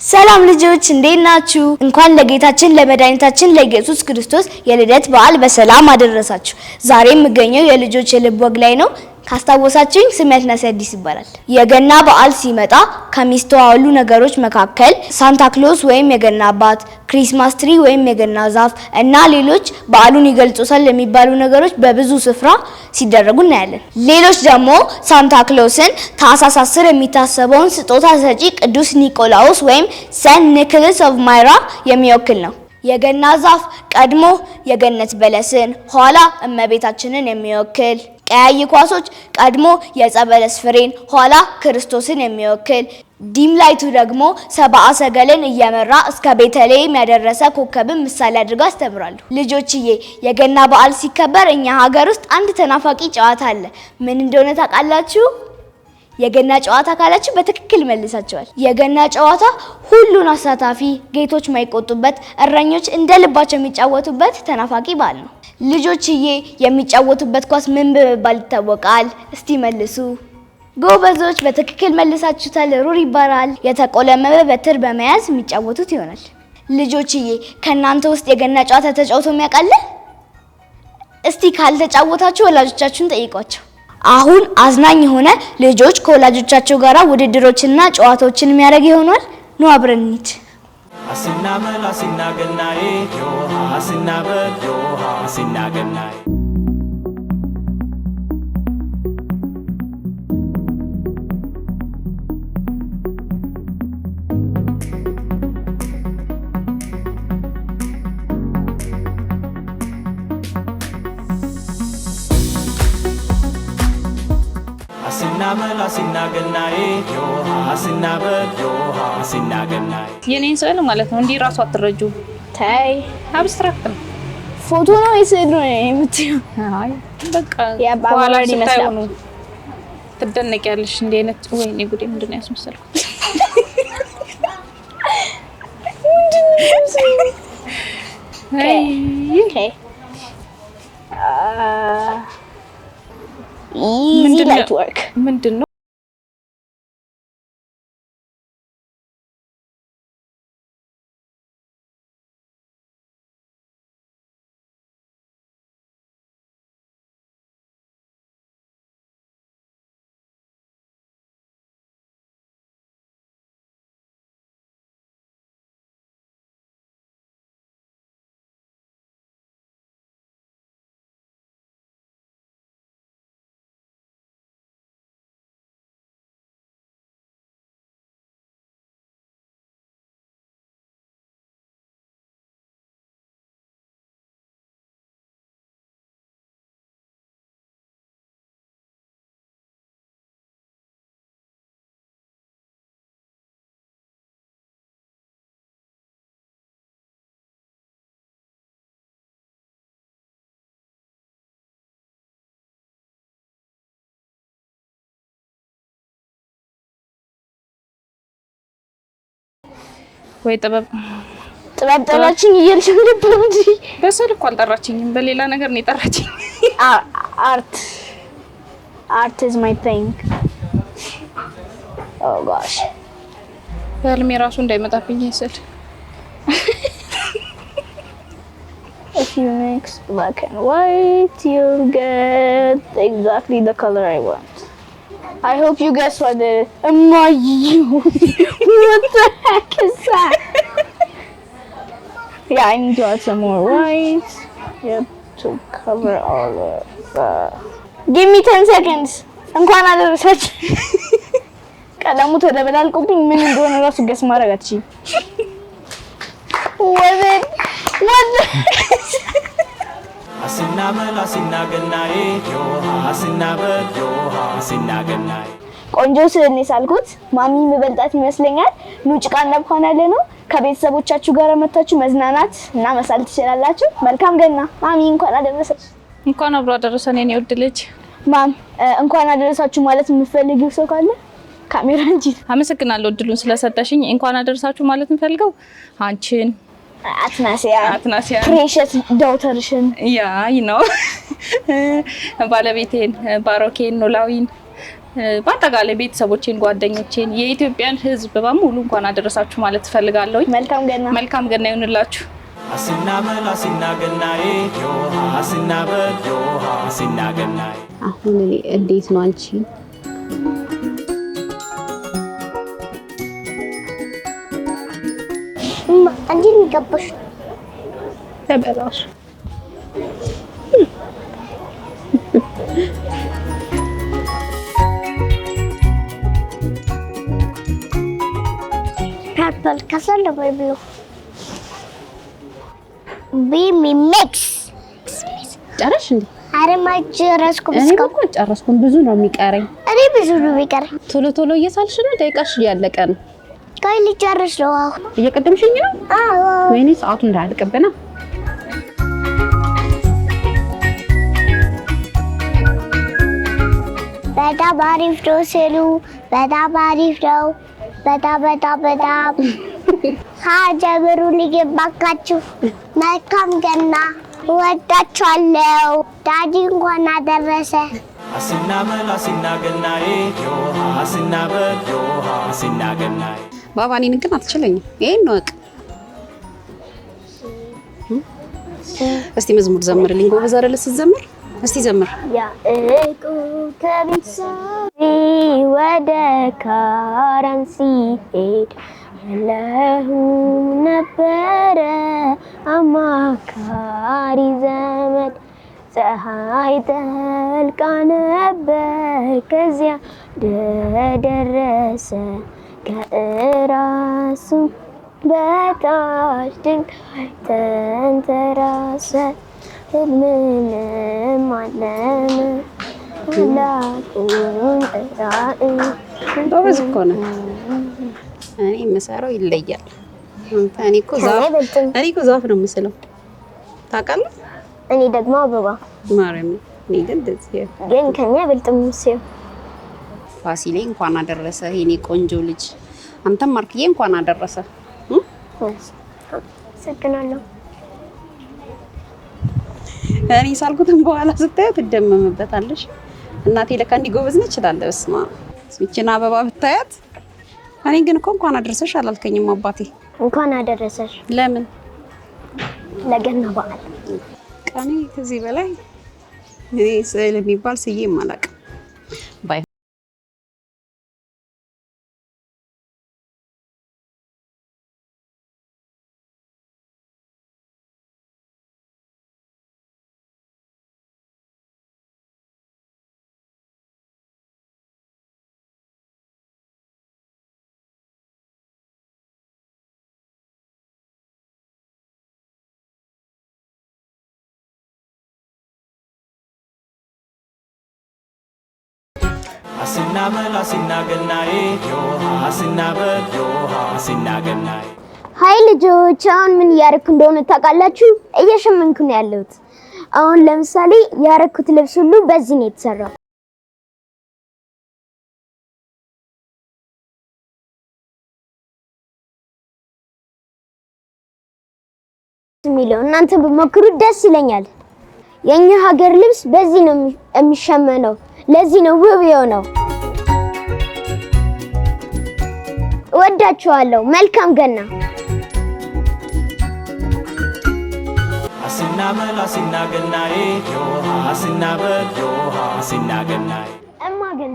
ሰላም ልጆች እንዴት ናችሁ? እንኳን ለጌታችን ለመድኃኒታችን ለኢየሱስ ክርስቶስ የልደት በዓል በሰላም አደረሳችሁ። ዛሬ የምገኘው የልጆች የልብ ወግ ላይ ነው። ካስታወሳችሁኝ ስሜ አትናሲያዲስ ይባላል። የገና በዓል ሲመጣ ከሚስተዋሉ ነገሮች መካከል ሳንታ ክሎስ ወይም የገና አባት፣ ክሪስማስ ትሪ ወይም የገና ዛፍ እና ሌሎች በዓሉን ይገልጹታል የሚባሉ ነገሮች በብዙ ስፍራ ሲደረጉ እናያለን። ሌሎች ደግሞ ሳንታ ክሎስን ታኅሳስ 10 የሚታሰበውን ስጦታ ሰጪ ቅዱስ ኒቆላዎስ ወይም ሴንት ኒኮላስ ኦፍ ማይራ የሚወክል ነው። የገና ዛፍ ቀድሞ የገነት በለስን ኋላ እመቤታችንን የሚወክል፣ ቀያይ ኳሶች ቀድሞ የዕፀ በለስ ፍሬን ኋላ ክርስቶስን የሚወክል፣ ዲም ላይቱ ደግሞ ሰብአ ሰገልን እየመራ እስከ ቤተልሔም ያደረሰ ኮከብን ምሳሌ አድርገው ያስተምራሉ። ልጆችዬ የገና በዓል ሲከበር እኛ ሀገር ውስጥ አንድ ተናፋቂ ጨዋታ አለ። ምን እንደሆነ ታውቃላችሁ? የገና ጨዋታ ካላችሁ በትክክል መልሳችኋል። የገና ጨዋታ ሁሉን አሳታፊ፣ ጌቶች ማይቆጡበት፣ እረኞች እንደ ልባቸው የሚጫወቱበት ተናፋቂ በዓል ነው። ልጆችዬ የሚጫወቱበት ኳስ ምን በመባል ይታወቃል? እስቲ መልሱ። ጎበዞች በትክክል መልሳችሁታል። ሩር ይባላል። የተቆለመመ በትር በመያዝ የሚጫወቱት ይሆናል። ልጆችዬ ከናንተ ውስጥ የገና ጨዋታ ተጫውቶ የሚያውቃል? እስቲ ካልተጫወታችሁ ወላጆቻችሁን ጠይቋቸው። አሁን አዝናኝ የሆነ ልጆች ከወላጆቻቸው ጋር ውድድሮችና ጨዋታዎችን የሚያደርግ ይሆናል። ኑ አብረን እንሂድ። አሲናበል አሲናገናዬ ዮሃ አሲናበል ዮሃ አሲናገናዬ አሲናበል አሲናገናዬ ዮሃ አሲናበል ዮሃ አሲናገናዬ የኔን ስዕል ማለት ነው። እንዲህ ራሱ አትረጁ። ታይ አብስትራክት ነው። ፎቶ ነው ስዕል ነው የምትይው? አይ በቃ በኋላ ይመስላል። ትደነቂያለሽ። እንዲህ አይነት ወይኔ ጉዴ ምንድን ነው ያስመሰልኩት? ኦኬ easy light work ምንድን ነው? ወይ ጥበብ ጠራችኝ እያልሽ ነበር እንጂ በስልክ እኮ አልጠራችኝም። በሌላ ነገር ነው የጠራችኝ። art is my thing. Oh gosh. ህልሜ ራሱ እንዳይመጣብኝ ይስል። If you mix black and white, you'll get exactly the color I want. I hope you guess what it is. What the heck is that? Yeah, I need to add some more white. Yep, to cover all of that. Give me 10 seconds. እንኳን አደረሳችሁ። ቀለሙ ተደበላልቆብኝ ምን እንደሆነ ራሱ ገስ ማድረግ አትችይም። አሲናበል አሲናገናዬ ዮሃ አሲናበል ዮሃ አሲናገናዬ ቆንጆ ስዕል ሳልኩት ማሚ መበልጣት ይመስለኛል። ኑ ጭቃ እናብኳናለ ነው። ከቤተሰቦቻችሁ ጋር መታችሁ መዝናናት እና መሳል ትችላላችሁ። መልካም ገና። ማሚ እንኳን አደረሰሽ። እንኳን አብሮ አደረሰን የኔ ውድ ልጅ። ማም እንኳን አደረሳችሁ ማለት የምትፈልጊው ሰው ካለ ካሜራ እንጂ። አመሰግናለሁ እድሉን ስለሰጠሽኝ። እንኳን አደረሳችሁ ማለት የምፈልገው አንቺን አትናሲያ ፕሬሸስ ዳውተርሽን ያ ባለቤቴን ባሮኬን ኖላዊን በአጠቃላይ ቤተሰቦቼን፣ ጓደኞቼን፣ የኢትዮጵያን ሕዝብ በሙሉ እንኳን አደረሳችሁ ማለት ፈልጋለሁ። መልካም ገና ይሁንላችሁ። አስናመል አስናገናዬ ዮሃ አስናበል ዮሃ አስናገናዬ። አሁን እንዴት ነው አንቺ? አንቺ የሚገባሽ ተበላሽ ፐርፕል ከሰል ነበር ብሎ ቢሚ ሚክስ ጨረሽ እንዴ? አረማጭ ረስኩ እኔ እኮ ጨረስኩኝ። ብዙ ነው የሚቀረኝ። እኔ ብዙ ነው የሚቀረኝ። ቶሎ ቶሎ እየሳልሽ ነው። ደቂቃሽ እያለቀ ነው። ቆይ ልጨርስ ነው። እየቀደምሽኝ ነው። አዎ ወይኔ ሰዓቱ እንዳያልቅብና። በጣም አሪፍ ነው ስሉ በጣም አሪፍ ነው። በጣም ሀጀብሩ ልገባካችሁ። መልካም ገና እወዳችኋለሁ። ዳዲ እንኳን አደረሰ። አስናመል አስናገናዬ ዮሃ አስናበል ዮሃ አስናገናዬ። ባባ እኔን ግን አትችለኝም። ይሄን ነው እቅ እስቲ መዝሙር ዘምርልኝ። ጎበዝ አይደል ስትዘምር? እስቲ ዘምር። ያዕቆብ ከቤተሰብ ወደ ካራን ሲሄድ የለሁም ነበረ አማካሪ ዘመድ። ፀሐይ ጠልቃ ነበር ከዚያ እንደደረሰ ከእራሱ በታች ድንጋይ ተንተራሰ። ምንም አለመ ላቁን ራእይ። ጎበዝ እኮ ነው። እኔ የምሰራው ይለያል። እኔ እኮ ዛፍ ነው የምስለው ታውቃለህ። እኔ ደግሞ አበባ ማርያም። እኔ ግን ከኛ በልጥም ሲው ፋሲሌ እንኳን አደረሰ የኔ ቆንጆ ልጅ። አንተም ማርክዬ እንኳን አደረሰ። ሰግናለሁ። እኔ ሳልኩትን በኋላ ስታዩ ትደመምበታለሽ። እናቴ ለካ እንዲህ ጎበዝ ነች እላለሁ። በስመ አብ ስሚችን አበባ ብታያት። እኔ ግን እኮ እንኳን አደረሰሽ አላልከኝም አባቴ። እንኳን አደረሰሽ። ለምን? ለገና በዓል። ቀኔ ከዚህ በላይ እኔ ስዕል የሚባል ስዬም አላውቅም። ባይ አስናመል አስናገናዬ ዮሃ አስናበል ዮሃ አስናገናዬ። ሀይ ልጆች፣ አሁን ምን እያደረኩ እንደሆነ ታውቃላችሁ? እየሸመንኩ ነው ያለሁት። አሁን ለምሳሌ ያደረኩት ልብስ ሁሉ በዚህ ነው የተሰራው። የሚለው እናንተ በመክሩት ደስ ይለኛል። የኛ ሀገር ልብስ በዚህ ነው የሚሸመነው። ለዚህ ነው ውብ የሆነው። እወዳችኋለሁ። መልካም ገና። አስናመል አስናገናዬ ዮሃ አስናበል ዮሃ አስናገናዬ። እማ ግን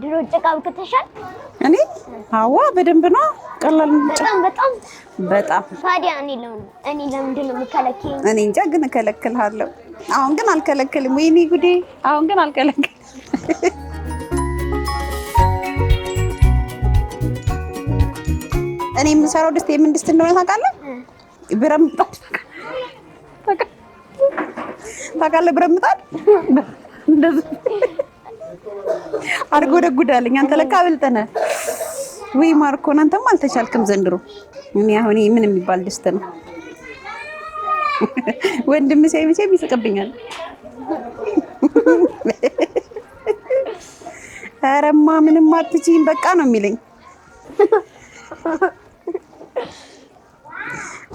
ድሮ ጭቃ ብከተሻል? እኔ አዋ በደንብ ነው። ቀላል በጣም ታዲያ እኔ ለምንድን ነው የምከለክለኝ? እኔ እንጃ ግን እከለክልሃለሁ። አሁን ግን አልከለክልም። ወይኔ ጉዴ! አሁን ግን አልከለክልም። እኔ የምሰራው ድስት የምን ድስት እንደሆነ ታውቃለህ? ብረት ምጣድ ታውቃለህ? ብረት ምጣድ እንደዚህ አድርጎ ደጉዳለኝ። አንተ ለካ ብልጥ ነህ። ወይ ማርኮን፣ አንተም አልተቻልክም ዘንድሮ። እኔ አሁን ምን የሚባል ድስት ነው? ወንድም ሲያይ መቼም ይስቅብኛል። አረማ ምንም አትችይም በቃ ነው የሚለኝ።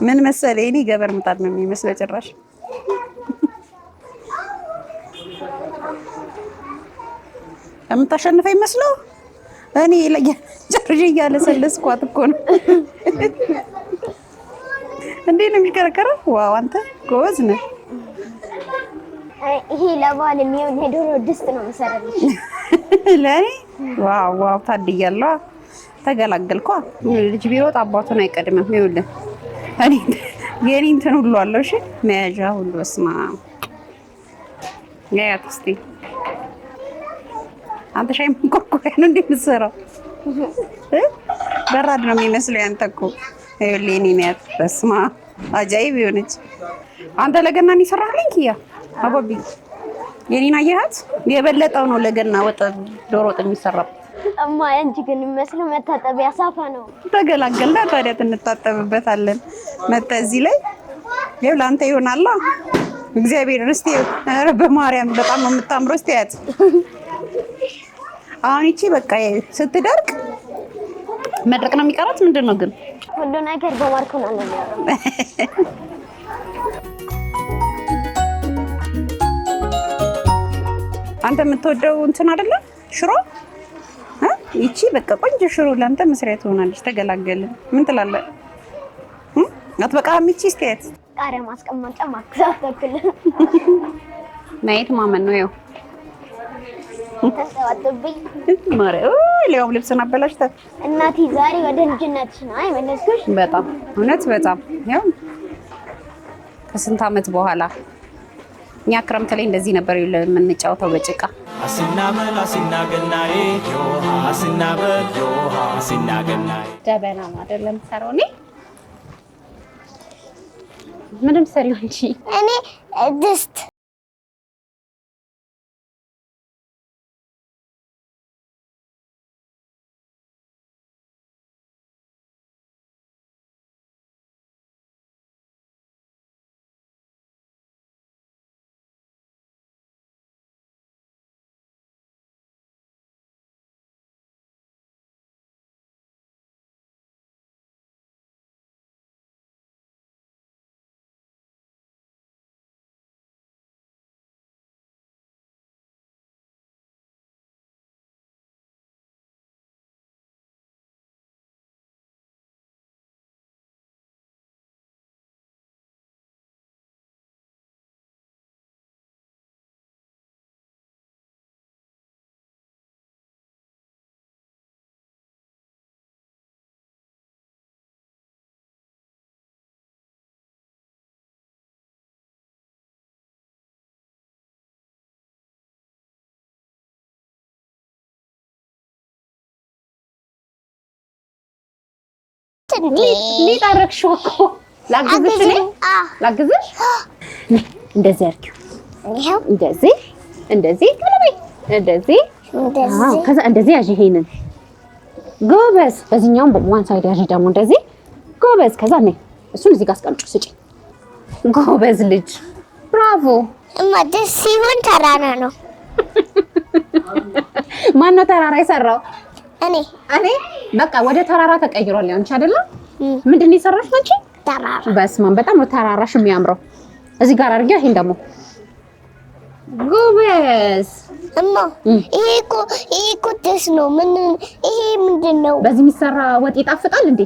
ምን መሰለኝ እኔ ገበር ምጣድ ነው የሚመስለው ጭራሽ። የምታሸንፈኝ መስለው እኔ ለጀርጂ እያለሰለስኳት እኮ ነው። እንዴት ነው የሚከረከረው? ዋው አንተ ጎበዝ ነህ። ይሄ ለባል የሚሆን የዶሮ ድስት ነው መሰረልሽ ለኔ ዋው ዋው ታድያለሁ። ተገላገልኳ። ልጅ ቢሮጥ አባቱን አይቀድምም። ይኸውልህ እኔ የኔ እንትን ሁሉ አለው። እሺ መያዣ ሁሉ እስማ ያት እስቲ አንተ ሻይ መንቆርቆሪያ ነው እንደምትሰራው በራድ ነው የሚመስለው ያንተ እኮ። ይኸውልህ የኔ ናት። በስማ አጃይብ የሆነች አንተ ለገናን ይሰራልኝ ኪያ አባቢ የኔን አየሃት? የበለጠው ነው ለገና ወጥ ዶሮ ወጥ የሚሰራው። እማ አንቺ ግን መስሎ መታጠቢያ ሳፋ ነው። ተገላገልና ታዲያ እንታጠብበታለን። መጣ እዚህ ላይ ይኸው ላንተ ይሆናል። እግዚአብሔር እስቲ ኧረ በማርያም በጣም ነው የምታምረው። እስቲ ያት አሁን እቺ በቃ ስትደርቅ መድረቅ ነው የሚቀራት። ምንድነው ግን ሁሉ ነገር በማርኮ ነው የሚያረው። አንተ የምትወደው እንትን አይደለ ሽሮ? ይቺ በቃ ቆንጆ ሽሮ ላንተ መስሪያ ትሆናለች። ተገላገልን። ምን ትላለህ? አትበቃህም? ይቺ እስቲ ያት ቃሪያ ማስቀመጫ ማከታተል ማየት ማመን ነው። ያው ተሰዋጥብኝ ማርያም ለያው ልብስና አበላሽታ እናቴ ዛሬ ወደ ልጅነትሽ ነው አይመለስኩሽ? በጣም እውነት በጣም ያው ከስንት ዓመት በኋላ እኛ ክረምት ላይ እንደዚህ ነበር የምንጫወተው በጭቃ። አሲናመል አሲናገናዬ ዮሃ አሲናበል ዮሃ አሲናገናዬ ጀበና አይደለም ሰራው እኔ ምንም ሰሪው እንጂ እኔ ድስት ሊጥ አደረግሽው እኮ ላግዝሽ ነኝ። ላግዝሽ እንደዚህ አድርጊው። ይሄው እንደዚህ እንደዚህ ቀለበይ እንደዚህ ከዛ እንደዚህ ያዥ። ይሄንን ጎበዝ። በዚህኛውም ዋን ሳይድ ያዥ ደግሞ እንደዚህ ጎበዝ። ከዛ ነይ እሱን እዚህ ጋር አስቀምጪው ስጪ። ጎበዝ ልጅ ብራቮ። እማ ደስ ሲሆን ተራራ ነው። ማን ነው ተራራ የሰራው? እኔ በቃ ወደ ተራራ ተቀይሯል። ያንቺ አይደለ? ምንድን ነው የሰራሽ አንቺ? ተራራ። በስማም በጣም ነው ተራራሽ የሚያምረው። እዚህ ጋር አድርጊ። ይሄን ደግሞ ጎበዝ። እማ ይሄ እኮ ደስ ነው። ይሄ ምንድን ነው? በዚህ የሚሰራ ወጥ ይጣፍጣል እንዴ?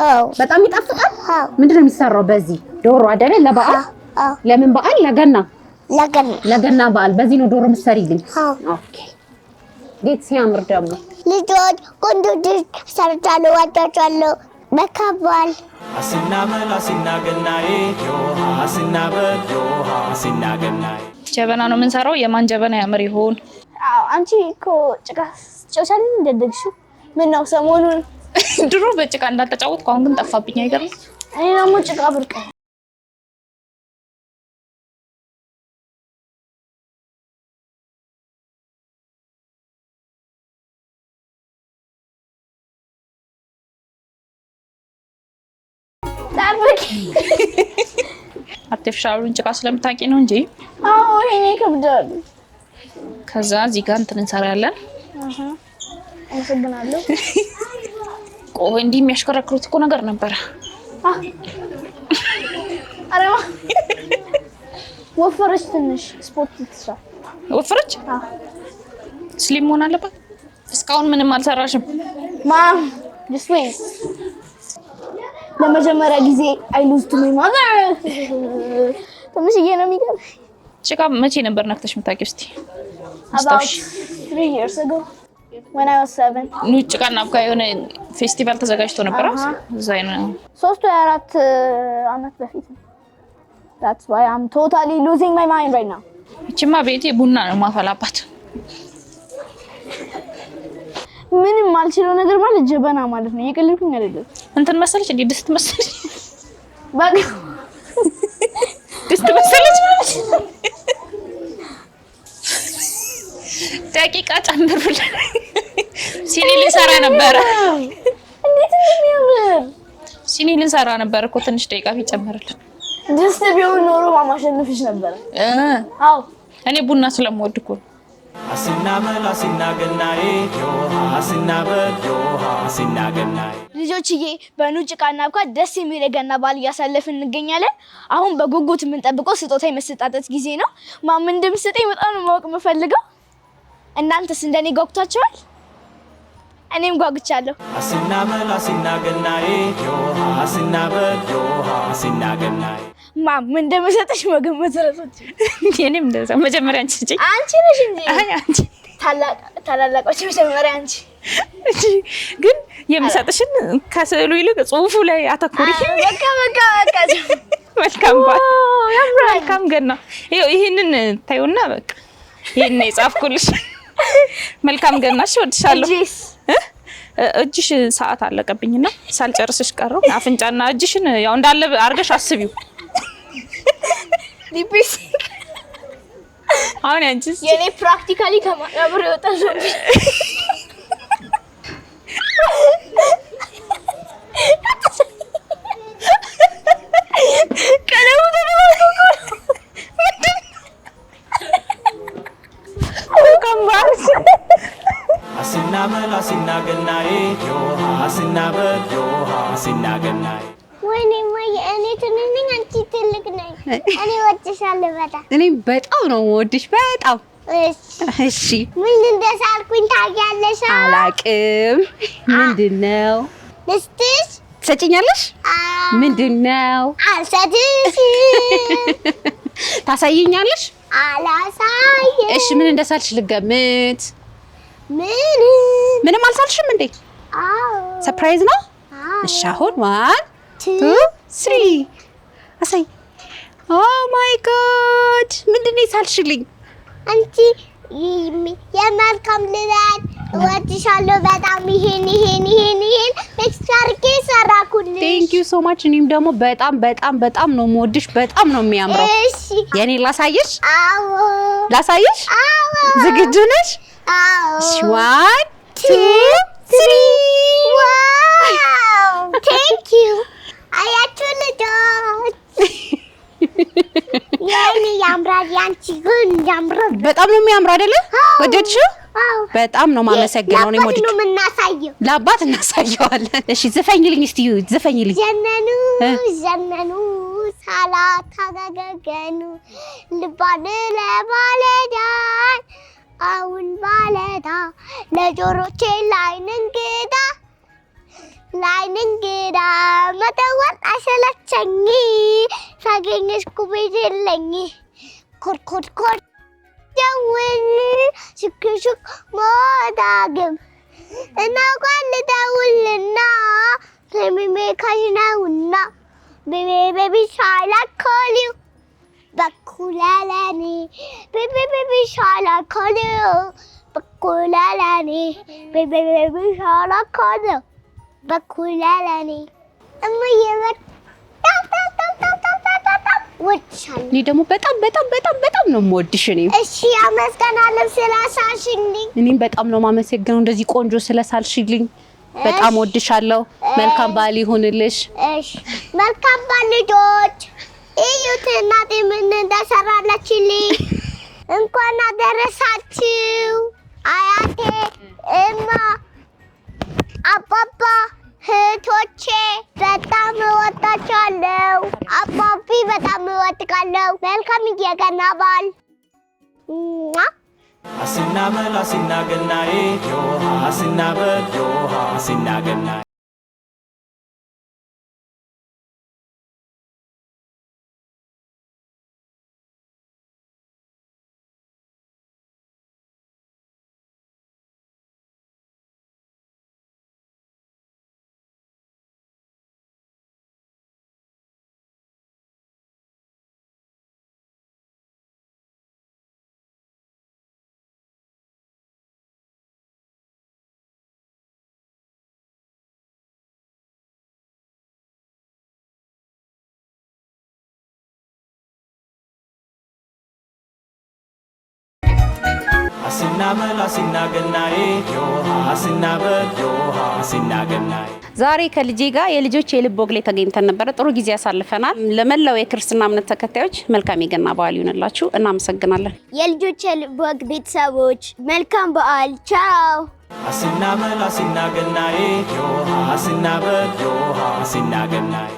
አዎ በጣም ይጣፍጣል። አዎ። ምንድን ነው የሚሰራው በዚህ? ዶሮ አይደለ? ለበዓል? አዎ። ለምን በዓል? ለገና በዓል። በዚህ ነው ዶሮ የምትሰሪልኝ? አዎ። ኦኬ። እንዴት ሲያምር ደግሞ ልጆች ቆንጆ ድስት ሰርቻለሁ። ወጣቻለሁ በካባል አሲናመል አሲናገናዬ ዮሃ አሲናበል ዮሃ አሲናገናዬ ጀበና ነው የምንሰራው። የማን ጀበና ያምር ይሆን? አዎ አንቺ እኮ ጭቃ ጨውሻል እንደደግሽው። ምን ነው ሰሞኑን ድሮ በጭቃ እንዳልተጫወትኩ አሁን ግን ጠፋብኝ። አይገርም? እኔ ደግሞ ጭቃ ብርቅ አርቲፊሻሉን ጭቃ ስለምታውቂ ነው እንጂ። አዎ ይሄ ከብዳል። ከዛ እዚህ ጋር እንትን እንሰራለን። አመሰግናለሁ። ቆይ እንዲህ የሚያሽከረክሩት እኮ ነገር ነበረ። አረማ ወፈረች ትንሽ ስፖርት ትስራ። ወፈረች? ስሊም ሆነ አለባት። እስካሁን ምንም አልሰራሽም ማም this way ለመጀመሪያ ጊዜ I lose to my mother ትንሽዬ ነው የሚገርም ጭቃ መቼ ነበር ነክተሽ የምታውቂው እስቲ about 3 years ago when I was 7 ጭቃና አብካ የሆነ ፌስቲቫል ተዘጋጅቶ ነበር እዛ ነው 3 ወይ 4 አመት በፊት that's why I'm totally losing my mind right now እቺማ ቤቴ ቡና ነው ማፈላባት ምንም ማልችለው ነገር ማለት ጀበና ማለት ነው እየቀለድኩኝ አይደለም እንትን መሰለች እንዴ ድስት መሰለች በቃ ድስት መሰለች ደቂቃ ጨምሩልኝ ሲኒ ልንሰራ ነበር እንዴት እንደሚያምር ሲኒ ልንሰራ ነበር እኮ ትንሽ ደቂቃ ቢጨምርልን ድስት ቢሆን ኖሮ ማማሸነፍሽ ነበር አዎ እኔ ቡና ስለምወድ እኮ አሲናመል አሲናገናዬ ዮሃ አሲናበል ዮሃ አሲናገናዬ ልጆችዬ በኑጭቃና አብካ ደስ የሚል የገና በዓል እያሳለፍን እንገኛለን። አሁን በጉጉት የምንጠብቀው ስጦታ የመስጠጣት ጊዜ ነው። ማም እንደምትሰጠኝ በጣም ነው ማወቅ የምፈልገው። እናንተስ እንደኔ ጓጉታችኋል? እኔም ጓጉቻለሁ። አሲናመል አሲናገናዬ ዮሃ አሲናበል ዮሃ አሲናገናዬ ማም እንደምሰጥሽ መገመት ረሶች እኔም እንደዛ መጀመሪያ አንቺ ስጪ አንቺ ነሽ እንዴ? አይ አንቺ ታላላቆች መጀመሪያ አንቺ ግን የምሰጥሽን ከስዕሉ ይልቅ ጽሁፉ ላይ አተኩሪ። በቃ መልካም ባል መልካም ገና ይሄንን ታዩና በቃ ይሄን የጻፍኩልሽ መልካም ገናሽ ወድሻለሁ። እጅሽ ሰዓት አለቀብኝና ሳልጨርስሽ ቀረው። አፍንጫና እጅሽን ያው እንዳለ አርገሽ አስቢው። ዲፒስ አሁን አንቺስ የኔ ፕራክቲካሊ ከማብረ ወጣሽ ቀለሙ ተደባልቆ ካምባስ አሲናመል አሲናገናዬ ዮሃ አሲናበል ዮሃ አሲናገናዬ ወይኔ እኔ ትንሽ ነኝ አንቺ ትልቅ ነኝ እኔ ወድሻለሁ በጣም እኔም በጣም ነው የምወድሽ በጣም እሺ ምን እንደሳልኩኝ ታውቂያለሽ አላቅም ምንድነው ልስጥሽ ትሰጪኛለሽ ምንድነው አልሰጥሽ ታሳይኛለሽ አላሳይም እሺ ምን እንደሳልሽ ልገምት ምንም አልሳልሽም እንዴ አዎ ሰርፕራይዝ ነው እሺ አሁን 1 2 3 አሳይ ኦ ማይ ጋድ ምንድነው ሳልሽልኝ አንቺ የመልካም ልደት እወድሻለሁ በጣም ይሄን ኤክስትራርኬ ሰራኩልሽ ቴንክ ዩ ሶ ማች እኔም ደግሞ በጣም ነው የምወድሽ በጣም ነው የሚያምረው እሺ የኔ ላሳይሽ አዎ ላሳይሽ አዎ ዝግጁ ነሽ አዎ 1 2 3 ዋው ቴንክ ዩ አያችሁ ልጆች የኔ ያምራል ያንቺ ግን ያምራል በጣም ነው የሚያምረው አይደለ ወደድሽው አዎ በጣም ነው ማመሰግነው እኔ ወድጄ ነው የምናሳየው ለአባት እናሳየዋለን እሺ ዘፈኝልኝ እስቲ ዘፈኝልኝ ዘነኑ ሳላታገገኑ ልባን ለማለዳ አሁን ባለዳ ለጆሮቼ ላይን እንግዳ መደወል አሰለቸኝ ሳገኝሽ ኩቤት የለኝ ኮድ ደውል ሽክሽክ ሞዳግም እናጓን ልደውልና ለሚሜ ካሽናውና ቤቢ ሻላኮሊው በኩላለኔ ቤቢ ሻላኮሊው በኩላለኔ ቤቢ ሻላኮሊው በኩላለኔ እማዬ ወድሻለሁ እኔ ደግሞ በጣም ነው የምወድሽ እኔ እሺ አመስገናለሁ ስላሳልሽልኝ እኔም በጣም ነው ማመሰግነው እንደዚህ ቆንጆ ስለሳልሽልኝ በጣም ወድሻለሁ መልካም በዓል ይሁንልሽ እሺ መልካም በዓል ልጆች እዩት እናቴ ምን እንደሰራለችልኝ እንኳን አደረሳችሁ አያቴ እማ አባባ እህቶቼ በጣም እወዳችኋለሁ። አባቢ በጣም እወድቃለሁ። መልካም የገና በዓል Asinna mel asinna gannae yoha asinna bel yoha asinna gannae Asinna mel asinna gannae yoha asinna bel yoha asinna gannae ዛሬ ከልጄ ጋር የልጆች የልብ ወግ ላይ ተገኝተን ነበር። ጥሩ ጊዜ ያሳልፈናል። ለመላው የክርስትና እምነት ተከታዮች መልካም የገና በዓል ይሁንላችሁ። እናመሰግናለን። የልጆች የልብ ወግ ቤተሰቦች መልካም በዓል። ቻው። Asinna mel asinna gannae yoha asinna bel yoha asinna gannae